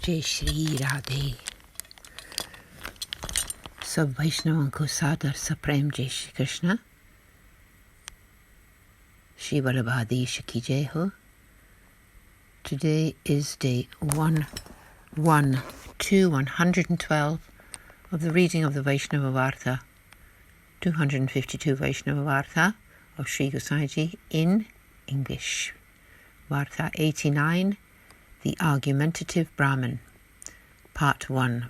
जय श्री राधे। सब वैष्णवों को सादर सप्रेम जय Shri Krishna. Shri Vallabhadesh ki jai ho. Today is day 112 of the reading of the Vaishnava Varta, 252 Vaishnava Varta of Sri Gosai in English. Varta 89, The Argumentative Brahmin, Part 1.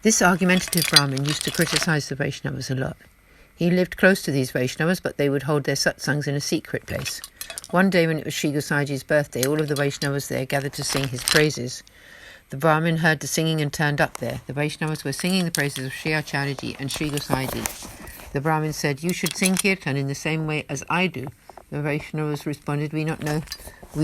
This argumentative Brahmin used to criticize the Vaishnavas a lot. He lived close to these Vaishnavas, but they would hold their satsangs in a secret place. One day when it was Sri Gosaiji's birthday, all of the Vaishnavas there gathered to sing his praises. The Brahmin heard the singing and turned up there. The Vaishnavas were singing the praises of Sri Acharyaji and Sri Gosaiji. The Brahmin said, "You should sing kirtan in the same way as I do." The Vaishnavas responded, We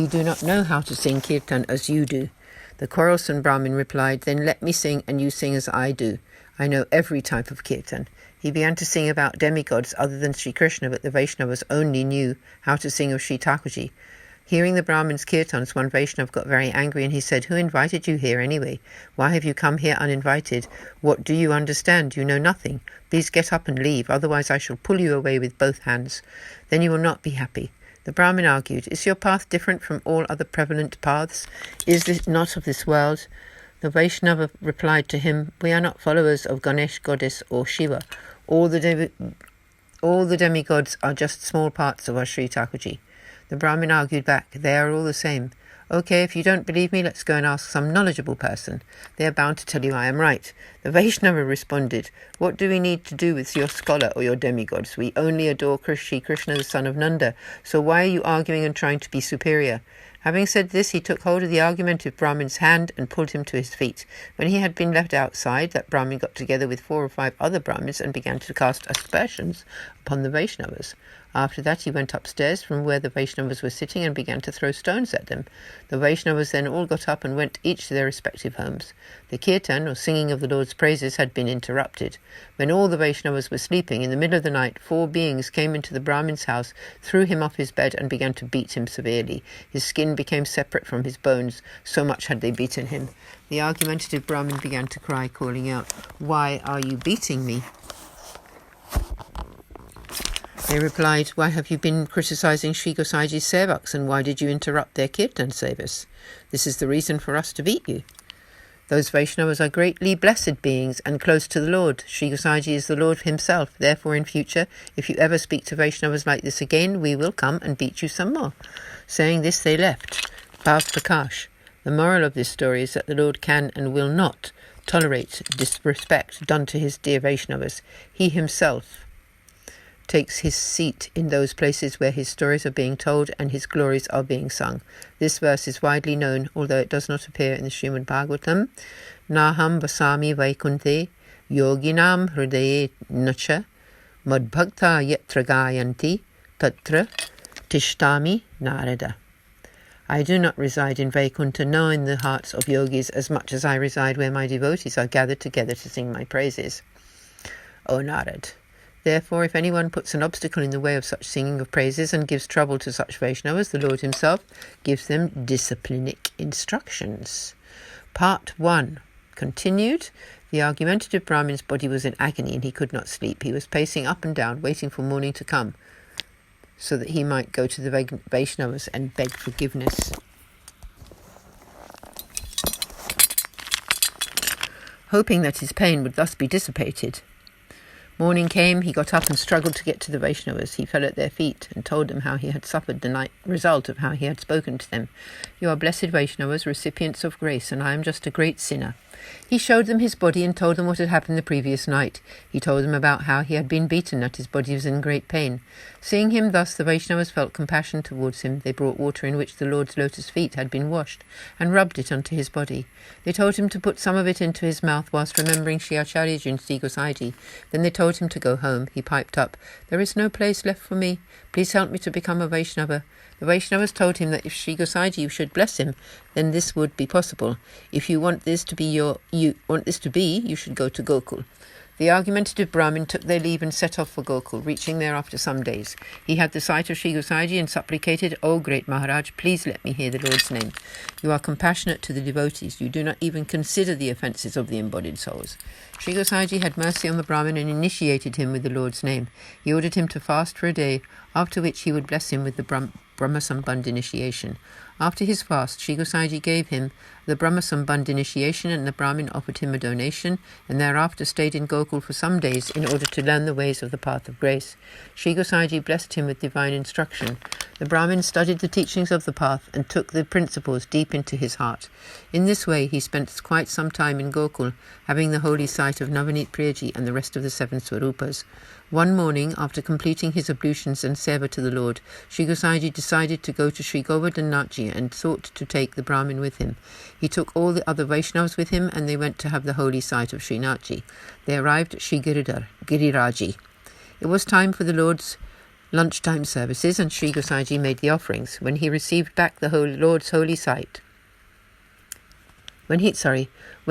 do not know how to sing kirtan as you do." The quarrelsome Brahmin replied, "Then let me sing and you sing as I do. I know every type of kirtan." He began to sing about demigods other than Sri Krishna, but the Vaishnavas only knew how to sing of Sri Thakurji. Hearing the Brahmin's kirtans, one Vaishnav got very angry and he said, "Who invited you here anyway? Why have you come here uninvited? What do you understand? You know nothing. Please get up and leave, otherwise I shall pull you away with both hands. Then you will not be happy." The Brahmin argued, "Is your path different from all other prevalent paths? Is this not of this world?" The Vaishnava replied to him, "We are not followers of Ganesh, goddess, or Shiva. All the demigods are just small parts of our Sri Thakurji." The Brahmin argued back, "They are all the same." "Okay, if you don't believe me, let's go and ask some knowledgeable person. They are bound to tell you I am right." The Vaishnava responded, "What do we need to do with your scholar or your demigods? We only adore Sri Krishna, the son of Nanda. So why are you arguing and trying to be superior?" Having said this, he took hold of the argumentative Brahmin's hand and pulled him to his feet. When he had been left outside, that Brahmin got together with 4 or 5 other Brahmins and began to cast aspersions upon the Vaishnavas. After that, he went upstairs from where the Vaishnavas were sitting and began to throw stones at them. The Vaishnavas then all got up and went each to their respective homes. The kirtan, or singing of the Lord's praises, had been interrupted. When all the Vaishnavas were sleeping, in the middle of the night, 4 beings came into the Brahmin's house, threw him off his bed and began to beat him severely. His skin became separate from his bones, so much had they beaten him. The argumentative Brahmin began to cry, calling out, "Why are you beating me?" They replied, "Why have you been criticizing Sri Gosaiji's sevaks, and why did you interrupt their kirtan service? This is the reason for us to beat you." "Those Vaishnavas are greatly blessed beings and close to the Lord. Sri Gosaiji is the Lord himself. Therefore, in future, if you ever speak to Vaishnavas like this again, we will come and beat you some more." Saying this, they left. Bhav Prakash. The moral of this story is that the Lord can and will not tolerate disrespect done to his dear Vaishnavas. He himself takes his seat in those places where his stories are being told and his glories are being sung. This verse is widely known, although it does not appear in the Srimad Bhagavatam. Naham vasami vaikunthe yoginam hridaye nacha madbhakta yatra gayanti tatra tishtami narada. I do not reside in Vaikuntha, nor in the hearts of yogis, as much as I reside where my devotees are gathered together to sing my praises. O Narad. Therefore, if anyone puts an obstacle in the way of such singing of praises and gives trouble to such Vaishnavas, the Lord himself gives them disciplinic instructions. Part 1. Continued. The argumentative Brahmin's body was in agony and he could not sleep. He was pacing up and down, waiting for morning to come, so that he might go to the Vaishnavas and beg forgiveness. Hoping that his pain would thus be dissipated. Morning came, he got up and struggled to get to the Vaishnavas. He fell at their feet and told them how he had suffered the night result of how he had spoken to them. "You are blessed Vaishnavas, recipients of grace, and I am just a great sinner." He showed them his body and told them what had happened the previous night. He told them about how he had been beaten, that his body was in great pain. Seeing him thus, the Vaishnavas felt compassion towards him. They brought water in which the Lord's lotus feet had been washed and rubbed it onto his body. They told him to put some of it into his mouth whilst remembering Sri Acharyaji and Sri Gosaiji. Then they told him to go home. He piped up, "There is no place left for me. Please help me to become a Vaishnava." The Vaishnavas told him that if Sri Gosaiji should bless him, then this would be possible. If you want this to be, you should go to Gokul. The argumentative Brahmin took their leave and set off for Gokul, reaching there after some days. He had the sight of Sri Gosaiji and supplicated, "O great Maharaj, please let me hear the Lord's name. You are compassionate to the devotees. You do not even consider the offences of the embodied souls." Sri Gosaiji had mercy on the Brahmin and initiated him with the Lord's name. He ordered him to fast for a day, after which he would bless him with the Brahmasambandh initiation. After his fast, Sri Gosaiji gave him the Brahmasambandh initiation, and the Brahmin offered him a donation, and thereafter stayed in Gokul for some days in order to learn the ways of the path of grace. Sri Gosaiji blessed him with divine instruction. The Brahmin studied the teachings of the path and took the principles deep into his heart. In this way, he spent quite some time in Gokul, having the holy sight of Navneet Priyaji and the rest of the 7 Swarupas. One morning, after completing his ablutions and seva to the Lord, Sri Gosaiji decided to go to Sri Govardhan Nathji and sought to take the Brahmin with him. He took all the other Vaishnavas with him, and they went to have the holy sight of Sri Nathji. They arrived at Sri Giriraji. It was time for the Lord's lunchtime services, and Sri Gosaiji made the offerings. When he received back the Lord's holy sight, When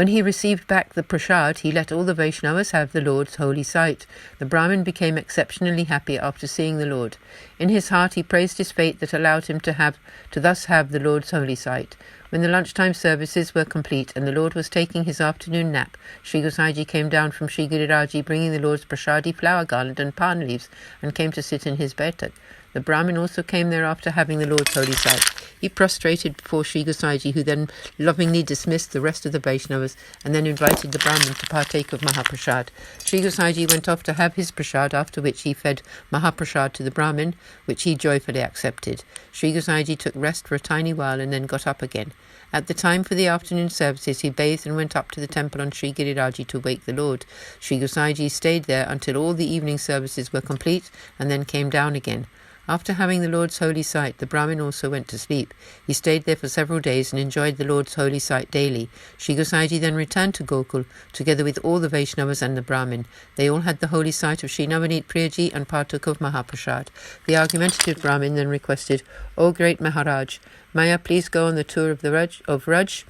he received back the prasad, he let all the Vaishnavas have the Lord's holy sight. The Brahmin became exceptionally happy after seeing the Lord. In his heart he praised his fate that allowed him to thus have the Lord's holy sight. When the lunchtime services were complete and the Lord was taking his afternoon nap, Sri Gosaiji came down from Sri Giriraji bringing the Lord's prasadi flower garland and palm leaves and came to sit in his baitak. The Brahmin also came thereafter having the Lord's holy sight. He prostrated before Sri Gosaiji, who then lovingly dismissed the rest of the Vaishnavas and then invited the Brahmin to partake of Mahaprasad. Sri Gosaiji went off to have his prasad, after which he fed Mahaprasad to the Brahmin, which he joyfully accepted. Sri Gosaiji took rest for a tiny while and then got up again. At the time for the afternoon services, he bathed and went up to the temple on Sri Giriraji to wake the Lord. Sri Gosaiji stayed there until all the evening services were complete and then came down again. After having the Lord's holy sight, the Brahmin also went to sleep. He stayed there for several days and enjoyed the Lord's holy sight daily. Sri Gosaiji then returned to Gokul, together with all the Vaishnavas and the Brahmin. They all had the holy sight of Sri Navneet Priyaji and partook of Mahaprasad. The argumentative Brahmin then requested, "O great Maharaj, may I please go on the tour of Vraj?"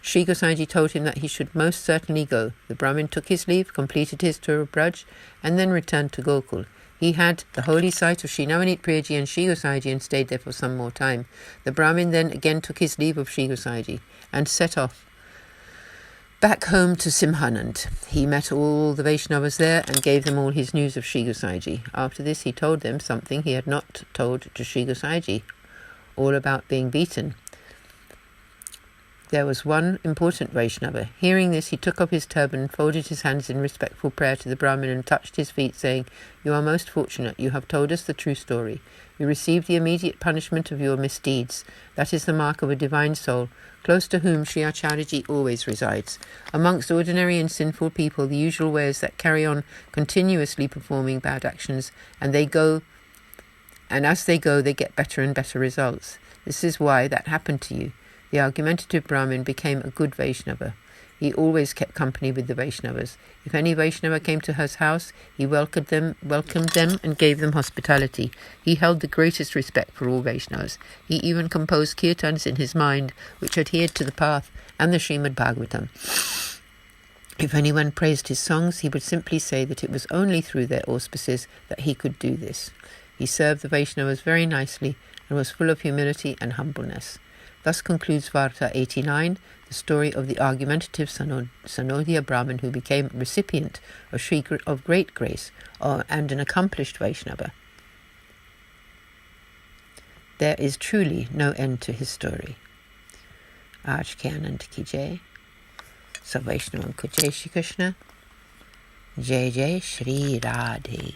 Sri Gosaiji told him that he should most certainly go. The Brahmin took his leave, completed his tour of Vraj, and then returned to Gokul. He had the holy sight of Sri Navneet Priyaji and Sri Gosaiji and stayed there for some more time. The Brahmin then again took his leave of Sri Gosaiji and set off back home to Simhanand. He met all the Vaishnavas there and gave them all his news of Sri Gosaiji. After this he told them something he had not told to Sri Gosaiji, all about being beaten. There was one important Vaishnava. Hearing this, he took up his turban, folded his hands in respectful prayer to the Brahmin and touched his feet, saying, "You are most fortunate. You have told us the true story. You received the immediate punishment of your misdeeds. That is the mark of a divine soul, close to whom Sri Acharyaji always resides. Amongst ordinary and sinful people, the usual way is that carry on continuously performing bad actions, and as they go, they get better and better results. This is why that happened to you." The argumentative Brahmin became a good Vaishnava. He always kept company with the Vaishnavas. If any Vaishnava came to his house, he welcomed them and gave them hospitality. He held the greatest respect for all Vaishnavas. He even composed kirtans in his mind, which adhered to the path and the Srimad Bhagavatam. If anyone praised his songs, he would simply say that it was only through their auspices that he could do this. He served the Vaishnavas very nicely and was full of humility and humbleness. Thus concludes Varta 89, the story of the argumentative Sanodhya Brahmin who became a recipient of great grace and an accomplished Vaishnava. There is truly no end to his story. Aaj ke Anand ki jai. So Vaishnavam ko Jai Shri Krishna. Jai Jai Shri Radhe.